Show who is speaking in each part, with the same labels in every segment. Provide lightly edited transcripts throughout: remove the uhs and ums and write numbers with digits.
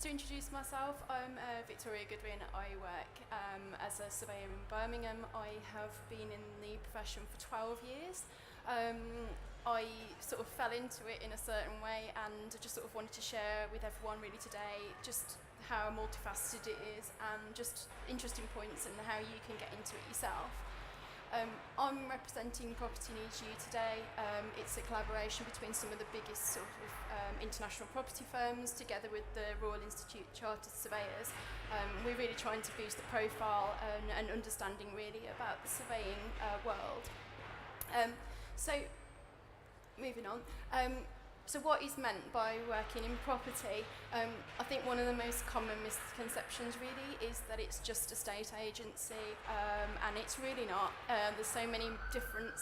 Speaker 1: to introduce myself, I'm Victoria Goodwin. I work as a surveyor in Birmingham. I have been in the profession for 12 years. I sort of fell into it in a certain way, and I just sort of wanted to share with everyone really today just how multifaceted it is and just interesting points and how you can get into it yourself. I'm representing Property Needs You today. It's a collaboration between some of the biggest sort of international property firms together with the Royal Institute of Chartered Surveyors. We're really trying to boost the profile and understanding really about the surveying world. So moving on. So what is meant by working in property? I think one of the most common misconceptions really is that it's just a state agency, and it's really not. There's so many different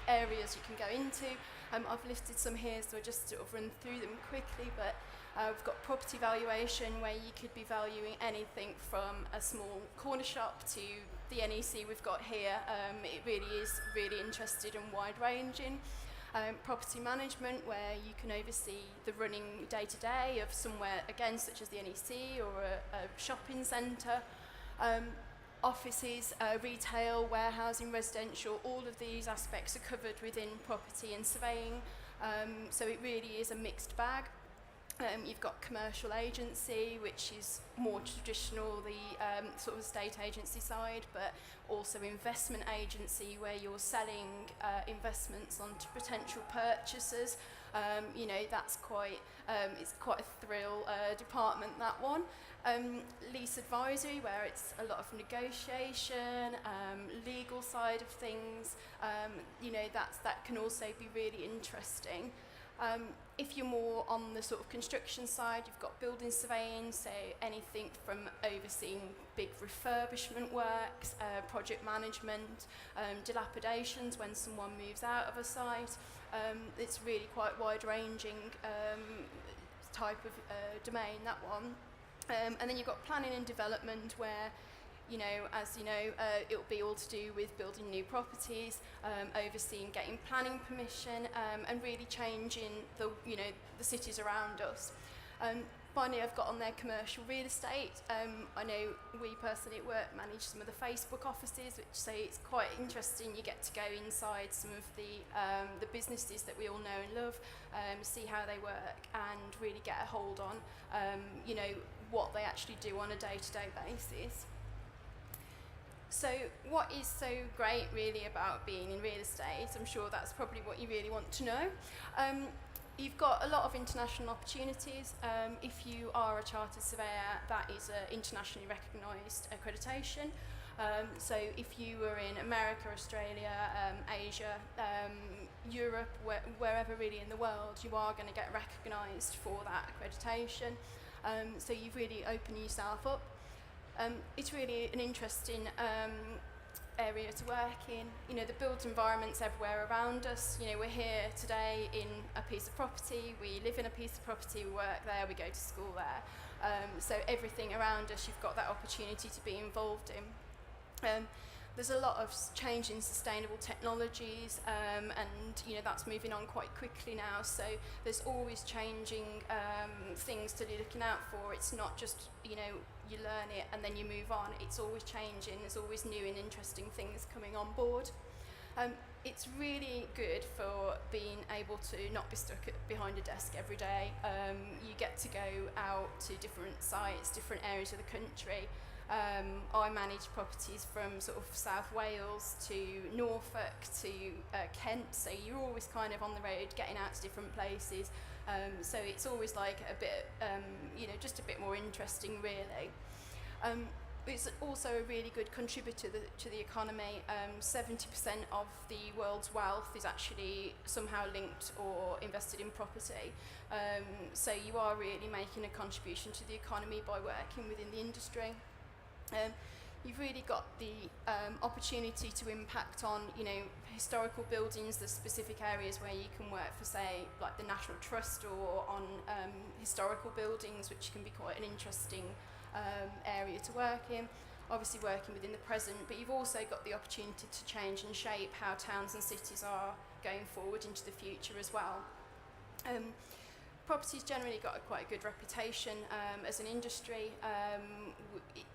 Speaker 1: areas you can go into. I've listed some here, so I'll just sort of run through them quickly, but we've got property valuation, where you could be valuing anything from a small corner shop to the NEC we've got here. It really is really interested and wide-ranging. Property management, where you can oversee the running day-to-day of somewhere, again, such as the NEC or a shopping centre. Offices, retail, warehousing, residential, all of these aspects are covered within property and surveying. So it really is a mixed bag. You've got commercial agency, which is more traditional, the sort of estate agency side, but also investment agency, where you're selling investments onto potential purchasers. That's quite it's quite a thrill department, that one. Lease advisory, where it's a lot of negotiation, legal side of things. That can also be really interesting. If you're more on the sort of construction side, you've got building surveying, so anything from overseeing big refurbishment works, project management, dilapidations when someone moves out of a site. It's really quite wide-ranging type of domain, that one. And then you've got planning and development, where it'll be all to do with building new properties, overseeing getting planning permission, and really changing the cities around us. Finally, I've got on there commercial real estate. I know we personally at work manage some of the Facebook offices, which say it's quite interesting. You get to go inside some of the businesses that we all know and love, see how they work, and really get a hold on what they actually do on a day-to-day basis. So what is so great really about being in real estate? I'm sure that's probably what you really want to know. You've got a lot of international opportunities. If you are a chartered surveyor, that is an internationally recognised accreditation. So if you were in America, Australia, Asia, Europe, wherever really in the world, you are going to get recognised for that accreditation. So you've really opened yourself up. It's really an interesting area to work in. The built environment's everywhere around us. We're here today in a piece of property, we live in a piece of property, we work there, we go to school there. So everything around us, you've got that opportunity to be involved in. There's a lot of change in sustainable technologies, and that's moving on quite quickly now. So there's always changing things to be looking out for. It's not just you learn it and then you move on. It's always changing. There's always new and interesting things coming on board. It's really good for being able to not be stuck behind a desk every day. You get to go out to different sites, different areas of the country. I manage properties from sort of South Wales to Norfolk to Kent, so you're always kind of on the road getting out to different places. So it's always like a bit, just a bit more interesting really. It's also a really good contributor to the economy. 70% of the world's wealth is actually somehow linked or invested in property. So you are really making a contribution to the economy by working within the industry. You've really got the opportunity to impact on, historical buildings. There's specific areas where you can work for, say, like the National Trust, or on historical buildings, which can be quite an interesting area to work in. Obviously working within the present, but you've also got the opportunity to change and shape how towns and cities are going forward into the future as well. property's generally got quite a good reputation as an industry.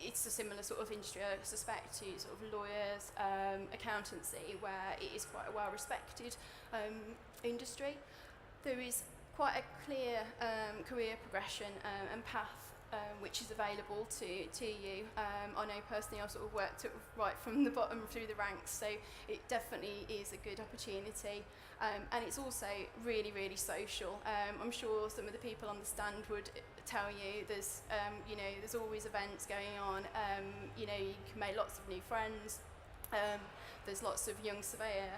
Speaker 1: It's a similar sort of industry, I suspect, to sort of lawyers, accountancy, where it is quite a well-respected industry. There is quite a clear career progression and path which is available to you. I know personally I've sort of worked right from the bottom through the ranks, so it definitely is a good opportunity. And it's also really, really social. I'm sure some of the people on the stand would tell you there's, there's always events going on. You can make lots of new friends. There's lots of young surveyor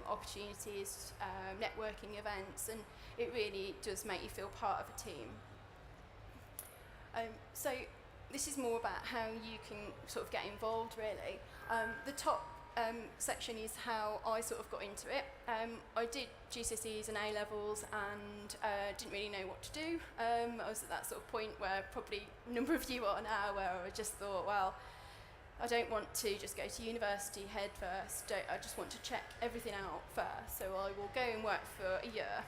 Speaker 1: opportunities, networking events, and it really does make you feel part of a team. So this is more about how you can sort of get involved, really. The top section is how I sort of got into it. I did GCSEs and A-levels and didn't really know what to do. I was at that sort of point where probably a number of you are now, where I just thought, well, I don't want to just go to university head first. I just want to check everything out first. So I will go and work for a year.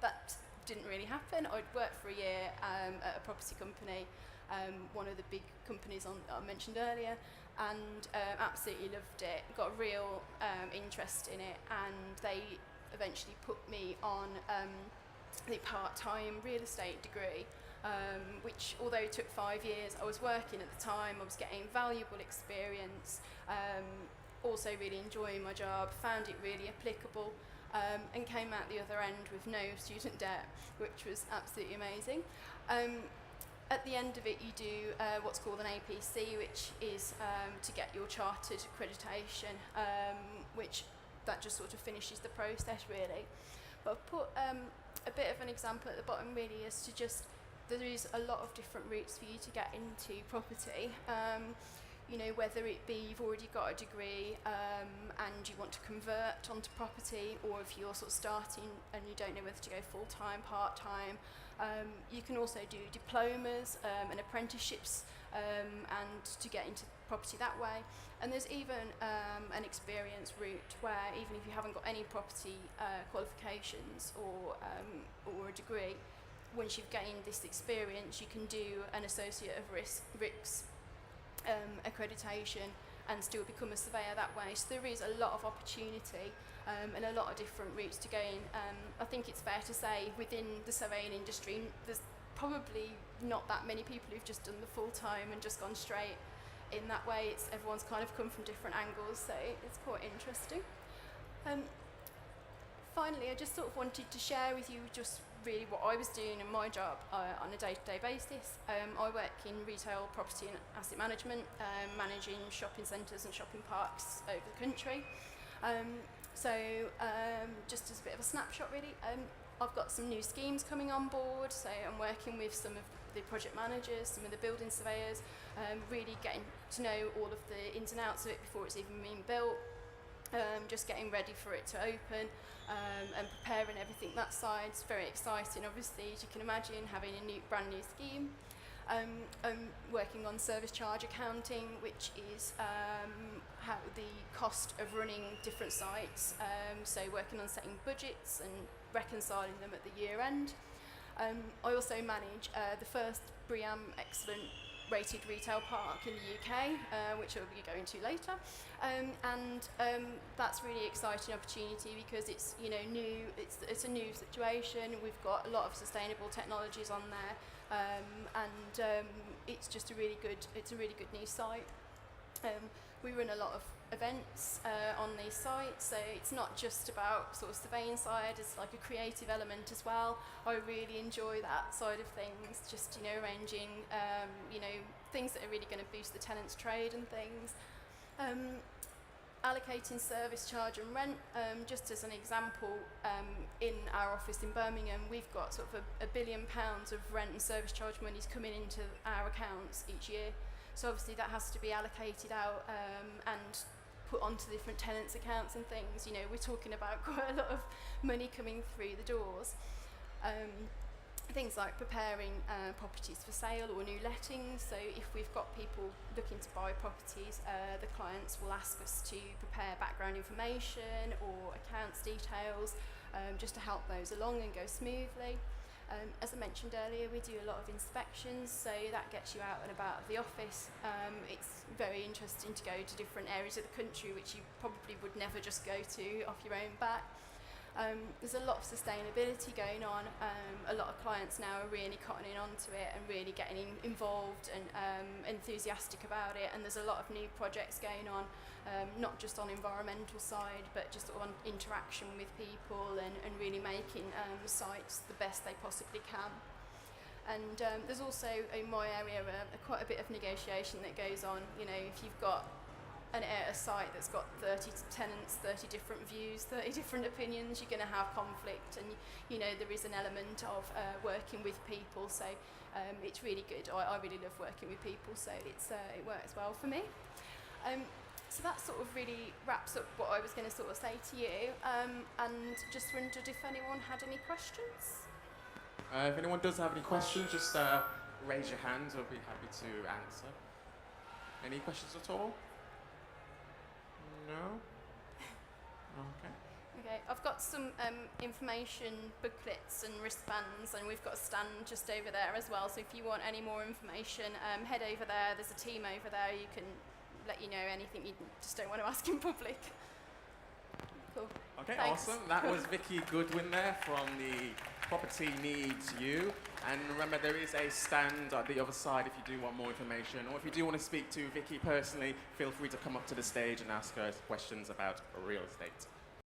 Speaker 1: That didn't really happen. I'd worked for a year at a property company, one of the big companies I mentioned earlier, and absolutely loved it. Got a real interest in it, and they eventually put me on the part-time real estate degree. Which, although it took 5 years, I was working at the time, I was getting valuable experience, also really enjoying my job, found it really applicable, and came out the other end with no student debt, which was absolutely amazing. At the end of it, you do what's called an APC, which is to get your chartered accreditation, which that just sort of finishes the process, really. But I've put a bit of an example at the bottom, really, as to just there is a lot of different routes for you to get into property. Whether it be you've already got a degree and you want to convert onto property, or if you're sort of starting and you don't know whether to go full-time, part-time. You can also do diplomas and apprenticeships and to get into property that way. And there's even an experience route where even if you haven't got any property qualifications or a degree, once you've gained this experience, you can do an Associate of RICS accreditation and still become a surveyor that way. So there is a lot of opportunity and a lot of different routes to go in. I think it's fair to say within the surveying industry, there's probably not that many people who've just done the full-time and just gone straight in that way. Everyone's kind of come from different angles, so it's quite interesting. Finally, I just sort of wanted to share with you just really what I was doing in my job on a day-to-day basis. I work in retail property and asset management, managing shopping centres and shopping parks over the country. Just as a bit of a snapshot, really, I've got some new schemes coming on board, so I'm working with some of the project managers, some of the building surveyors, really getting to know all of the ins and outs of it before it's even been built. Just getting ready for it to open and preparing everything that side. It's very exciting, obviously, as you can imagine, having a brand new scheme. I'm working on service charge accounting, which is how the cost of running different sites, so working on setting budgets and reconciling them at the year end. I also manage the first BREEAM Excellent rated retail park in the UK, which I'll be going to later, and that's really exciting opportunity because it's new. It's a new situation. We've got a lot of sustainable technologies on there, and it's just a really good new site. We run a lot of events on these sites, so it's not just about sort of surveying side, it's like a creative element as well. I really enjoy that side of things, just arranging things that are really going to boost the tenant's trade and things. Allocating service charge and rent, just as an example, in our office in Birmingham we've got sort of £1 billion of rent and service charge monies coming into our accounts each year. So obviously that has to be allocated out and put onto different tenants' accounts and things. We're talking about quite a lot of money coming through the doors. Things like preparing properties for sale or new lettings. So if we've got people looking to buy properties, the clients will ask us to prepare background information or accounts details, just to help those along and go smoothly. As I mentioned earlier, we do a lot of inspections, so that gets you out and about of the office. It's very interesting to go to different areas of the country which you probably would never just go to off your own back. There's a lot of sustainability going on. A lot of clients now are really cottoning onto it and really getting involved and enthusiastic about it, and there's a lot of new projects going on, not just on environmental side but just on interaction with people and really making sites the best they possibly can. And there's also in my area quite a bit of negotiation that goes on. You know, if you've got a site that's got 30 tenants, 30 different views, 30 different opinions, you're going to have conflict, and you know there is an element of working with people, so it's really good. I really love working with people, so it works well for me. So that sort of really wraps up what I was going to sort of say to you, and just wondered if anyone had any questions.
Speaker 2: If anyone does have any questions, just raise your hand. We'll be happy to answer. Any questions at all? No? Okay.
Speaker 1: Okay, I've got some information booklets and wristbands, and we've got a stand just over there as well, so if you want any more information, head over there. There's a team over there, you can let you know anything you just don't want to ask in public. Cool.
Speaker 2: Okay,
Speaker 1: Thanks.
Speaker 2: awesome. That was Vicky Goodwin there from the Property Needs You. And remember, there is a stand at the other side if you do want more information, or if you do want to speak to Vicky personally, feel free to come up to the stage and ask her questions about real estate.